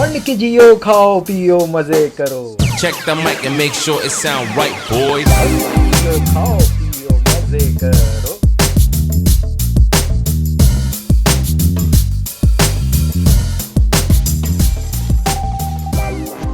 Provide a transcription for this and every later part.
मंड के जियो खाओ पियो मजे करो। Check the mic and make sure it sound right, boys. जियो खाओ पियो मजे करो।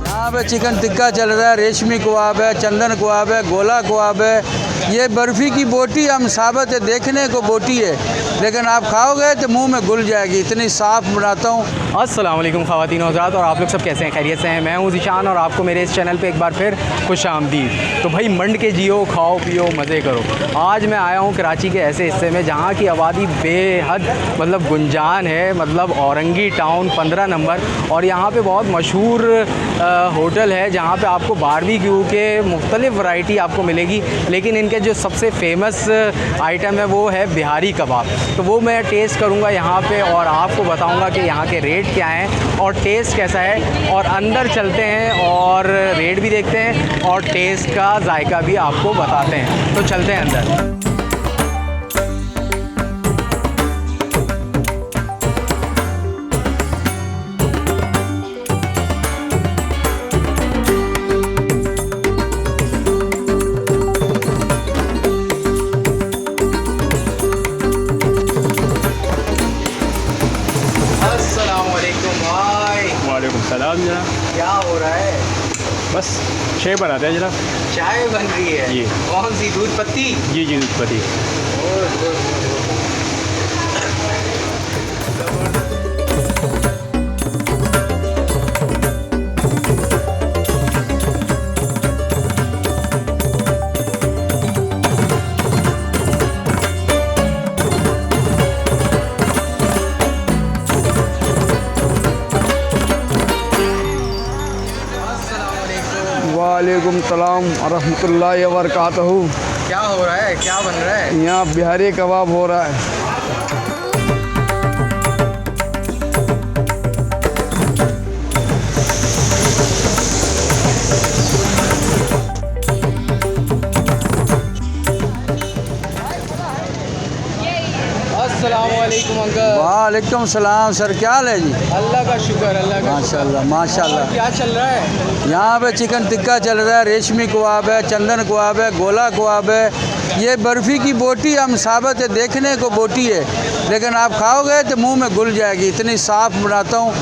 यहाँ पे चिकन टिक्का चल रहा है, रेशमी कबाब है, चंदन कबाब है, गोला कबाब है। ये बर्फ़ी की बोटी हम साबित है, देखने को बोटी है लेकिन आप खाओगे तो मुंह में घुल जाएगी, इतनी साफ़ बनाता हूँ। अस्सलाम वालेकुम ख़वातीन और हज़रात, और आप लोग सब कैसे हैं? खैरियत से हैं? मैं हूं ज़ीशान और आपको मेरे इस चैनल पे एक बार फिर खुश आमदीद। तो भाई मंड के जियो खाओ पियो मज़े करो। आज मैं आया हूं कराची के ऐसे हिस्से में जहां की आबादी बेहद मतलब गुंजान है, मतलब औरंगी टाउन 15 नंबर। और यहाँ पे बहुत मशहूर होटल है जहाँ पे आपको बारबेक्यू के मुख्तलिफ़ वैरायटी आपको मिलेगी, लेकिन इनके जो सबसे फेमस आइटम है वो है बिहारी कबाब। तो वो मैं टेस्ट करूँगा यहाँ पे और आपको बताऊँगा कि यहाँ के रेट क्या हैं और टेस्ट कैसा है। और अंदर चलते हैं और रेट भी देखते हैं और टेस्ट का जायका भी आपको बताते हैं। तो चलते हैं अंदर। वालेकुम सलाम जनाब। क्या हो रहा है? बस शेक बनाते हैं जनाब। चाय बन रही है जी। कौन सी? दूध पत्ती? जी जी दूध पत्ती। वालेकुम सलाम रहमतुल्लाहि व बरकातहू। क्या हो रहा है? क्या बन रहा है? यहाँ बिहारी कबाब हो रहा है। अस्सलाम वालेकुम अंकल। वालेकुम सलाम सर, क्या हाल है जी? अल्लाह का शुक्र, अल्लाह का माशाल्लाह माशाल्लाह। क्या चल रहा है? यहाँ पे चिकन टिक्का चल रहा है, रेशमी कबाब है, चंदन कबाब है, गोला कबाब है। ये बर्फ़ी की बोटी हम साबित है, देखने को बोटी है लेकिन आप खाओगे तो मुंह में घुल जाएगी, इतनी साफ़ बनाता हूँ।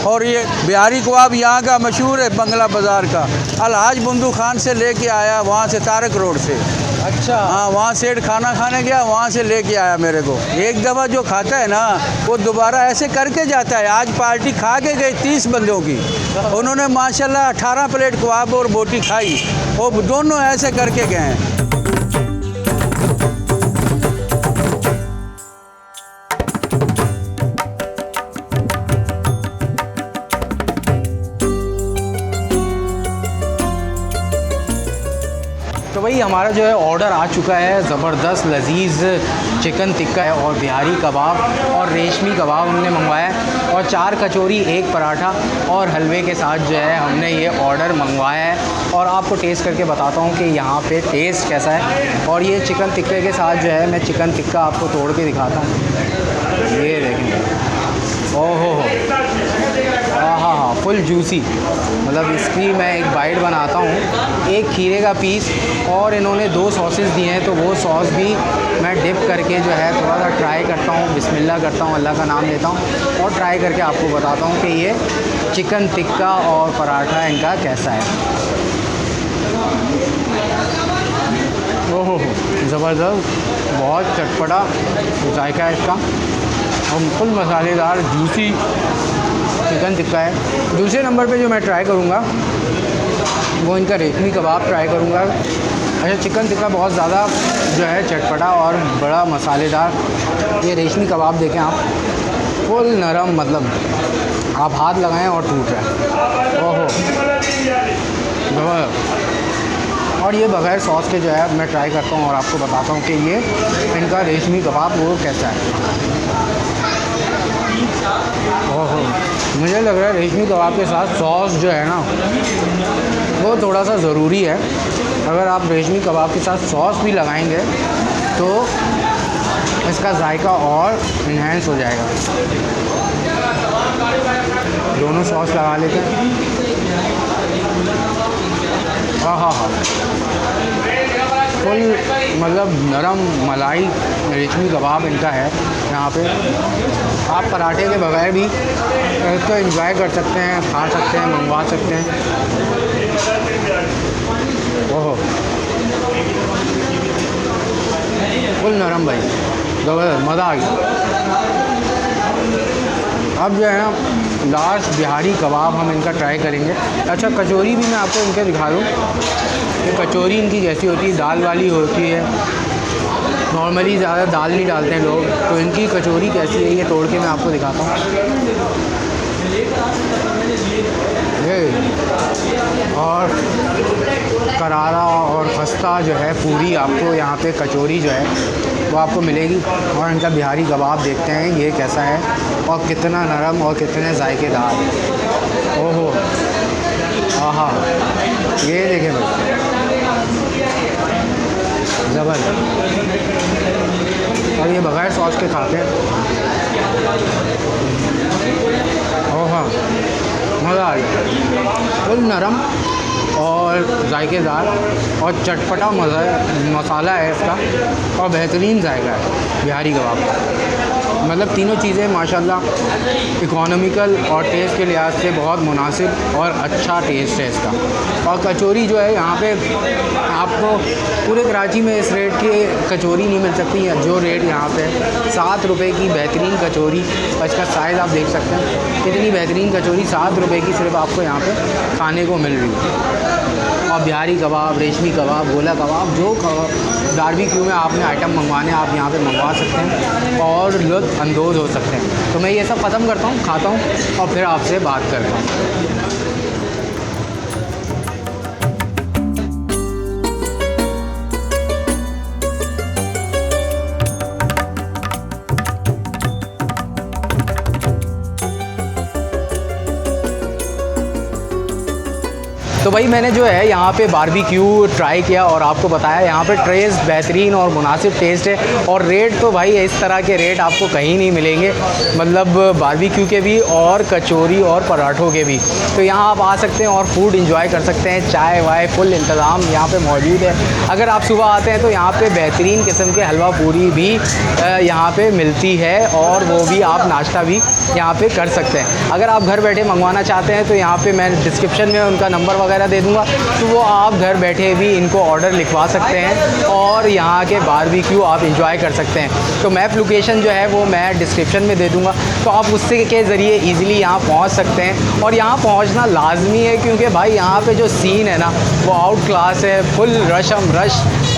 और ये बिहारी कबाब यहाँ का मशहूर है, बंगला बाज़ार का। अलहाज बंदू खान से लेके आया, वहाँ से तारक रोड से। अच्छा। हाँ, वहाँ सेठ खाना खाने गया, वहाँ से लेके आया मेरे को। एक दफ़ा जो खाता है ना वो दोबारा ऐसे करके जाता है। आज पार्टी खा के गई 30 बंदों की, उन्होंने माशाल्लाह 18 प्लेट कबाब और बोटी खाई, वो दोनों ऐसे करके गए हैं। तो भाई हमारा जो है ऑर्डर आ चुका है, ज़बरदस्त लजीज़ चिकन टिक्का है और बिहारी कबाब और रेशमी कबाब हमने मंगवाया है, और 4 कचौरी, 1 पराठा और हलवे के साथ जो है हमने ये ऑर्डर मंगवाया है। और आपको टेस्ट करके बताता हूँ कि यहाँ पे टेस्ट कैसा है। और ये चिकन टिक्के के साथ जो है मैं चिकन टिक्का आपको तोड़ के दिखाता हूँ। ये देखें, ओहो हाँ हाँ हाँ, फुल जूसी। मतलब इसकी मैं एक बाइट बनाता हूँ, एक खीरे का पीस, और इन्होंने 2 सॉसेस दिए हैं तो वो सॉस भी मैं डिप करके जो है थोड़ा सा ट्राई करता हूँ। बिस्मिल्लाह करता हूँ, अल्लाह का नाम लेता हूँ और ट्राई करके आपको बताता हूँ कि ये चिकन टिक्का और पराठा इनका कैसा है। ओहो ज़बरदस्त, बहुत चटपटा जायका है इसका और फुल मसालेदार जूसी चिकन टिक्का है। दूसरे नंबर पे जो मैं ट्राई करूँगा वो इनका रेशमी कबाब ट्राई करूँगा। अच्छा, चिकन टिक्का बहुत ज़्यादा जो है चटपटा और बड़ा मसालेदार। ये रेशमी कबाब देखें आप, फुल नरम, मतलब आप हाथ लगाएं और टूट रहा है। ओहो और ये बग़ैर सॉस के जो है मैं ट्राई करता हूँ और आपको बताता हूँ कि ये इनका रेशमी कबाब वो कैसा है। ओहो, मुझे लग रहा है रेशमी कबाब के साथ सॉस जो है ना वो थोड़ा सा ज़रूरी है। अगर आप रेशमी कबाब के साथ सॉस भी लगाएंगे तो इसका जायका और इन्हेंस हो जाएगा। दोनों सॉस लगा लेते हैं। हाँ हाँ हाँ, फुल मतलब नरम मलाई रेशमी कबाब इनका है यहाँ पे। आप पराठे के बगैर भी इसको एंजॉय कर सकते हैं, खा सकते हैं, मंगवा सकते हैं। ओहो, फुल नरम भाई, ज़बरदस्त, मज़ा आ गया। अब जो है ना लास्ट बिहारी कबाब हम इनका ट्राई करेंगे। अच्छा, कचौरी भी मैं आपको इनके दिखा दूँ। ये कचौरी इनकी जैसी होती है, दाल वाली होती है। नॉर्मली ज़्यादा दाल नहीं डालते हैं लोग, तो इनकी कचौरी कैसी है ये तोड़ के मैं आपको दिखाता हूँ। और करारा और खस्ता जो है पूरी आपको यहाँ पे कचौरी जो है वो आपको मिलेगी। और इनका बिहारी कबाब देखते हैं ये कैसा है और कितना नरम और कितने जायकेदार। ओहो, आहा, ये देखें भाई, ज़बरदस्त। और ये बगैर सॉस के खाते हैं। ओह हाँ, मज़ा आ गया। फुल नरम और जायकेदार और चटपटा मसाला है इसका, और बेहतरीन जायका है बिहारी कबाब का। मतलब तीनों चीज़ें माशाल्लाह इकोनॉमिकल और टेस्ट के लिहाज से बहुत मुनासिब और अच्छा टेस्ट है इसका। और कचौरी जो है यहाँ पे आपको पूरे कराची में इस रेट की कचौरी नहीं मिल सकती है जो रेट यहाँ पे 7 रुपये की बेहतरीन कचौरी। और इसका साइज़ आप देख सकते हैं, इतनी बेहतरीन कचौरी 7 रुपये की सिर्फ आपको यहाँ पे खाने को मिल रही है। और बिहारी कबाब, रेशमी कबाब, गोला कबाब, जो बारबेक्यू में आपने आइटम मंगवाने आप यहाँ पे मंगवा सकते हैं और लुत्फ़ अंदोज़ हो सकते हैं। तो मैं ये सब ख़त्म करता हूँ, खाता हूँ और फिर आपसे बात करता हूँ। तो भाई मैंने जो है यहाँ पे बारबेक्यू ट्राई किया और आपको बताया यहाँ पे टेस्ट बेहतरीन और मुनासिब टेस्ट है। और रेट तो भाई इस तरह के रेट आपको कहीं नहीं मिलेंगे, मतलब बारबेक्यू के भी और कचौरी और पराठों के भी। तो यहाँ आप आ सकते हैं और फूड इंजॉय कर सकते हैं। चाय वाय फुल इंतज़ाम यहाँ पे मौजूद है। अगर आप सुबह आते हैं तो यहाँ पे बेहतरीन किस्म के हलवा पूरी भी यहाँ पे मिलती है और वो भी आप नाश्ता भी यहाँ पे कर सकते हैं। अगर आप घर बैठे मंगवाना चाहते हैं तो यहाँ पे मैं डिस्क्रिप्शन में उनका नंबर वगैरह दे दूँगा, तो वो आप घर बैठे भी इनको ऑर्डर लिखवा सकते हैं और यहाँ के बारबेक्यू आप इंजॉय कर सकते हैं। तो मैप लोकेशन जो है वो मैं डिस्क्रिप्शन में दे दूँगा, तो आप उससे के ज़रिए ईज़िली यहाँ पहुँच सकते हैं। और यहाँ पहुँचना लाजमी है क्योंकि भाई यहाँ पे जो सीन है ना वो आउट क्लास है, फुल रश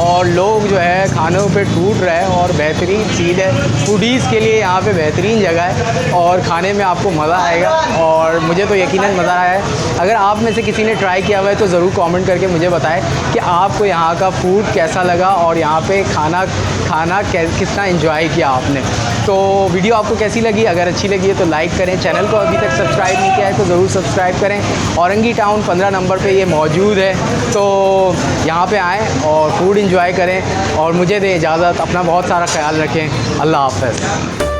और लोग जो है खानों पे टूट रहे हैं और बेहतरीन चीज़ है। फूडीज़ के लिए यहाँ पे बेहतरीन जगह है और खाने में आपको मज़ा आएगा और मुझे तो यकीनन मज़ा आया है। अगर आप में से किसी ने ट्राई किया हुआ है तो ज़रूर कमेंट करके मुझे बताएं कि आपको यहाँ का फूड कैसा लगा और यहाँ पे खाना कितना एंजॉय किया आपने। तो वीडियो आपको कैसी लगी? अगर अच्छी लगी है तो लाइक करें, चैनल को अभी तक सब्सक्राइब नहीं किया है तो ज़रूर सब्सक्राइब करें। औरंगी टाउन 15 नंबर पे ये मौजूद है, तो यहाँ पे आएँ और फूड इंजॉय करें और मुझे दें इजाज़त। अपना बहुत सारा ख्याल रखें। अल्लाह हाफ़िज़।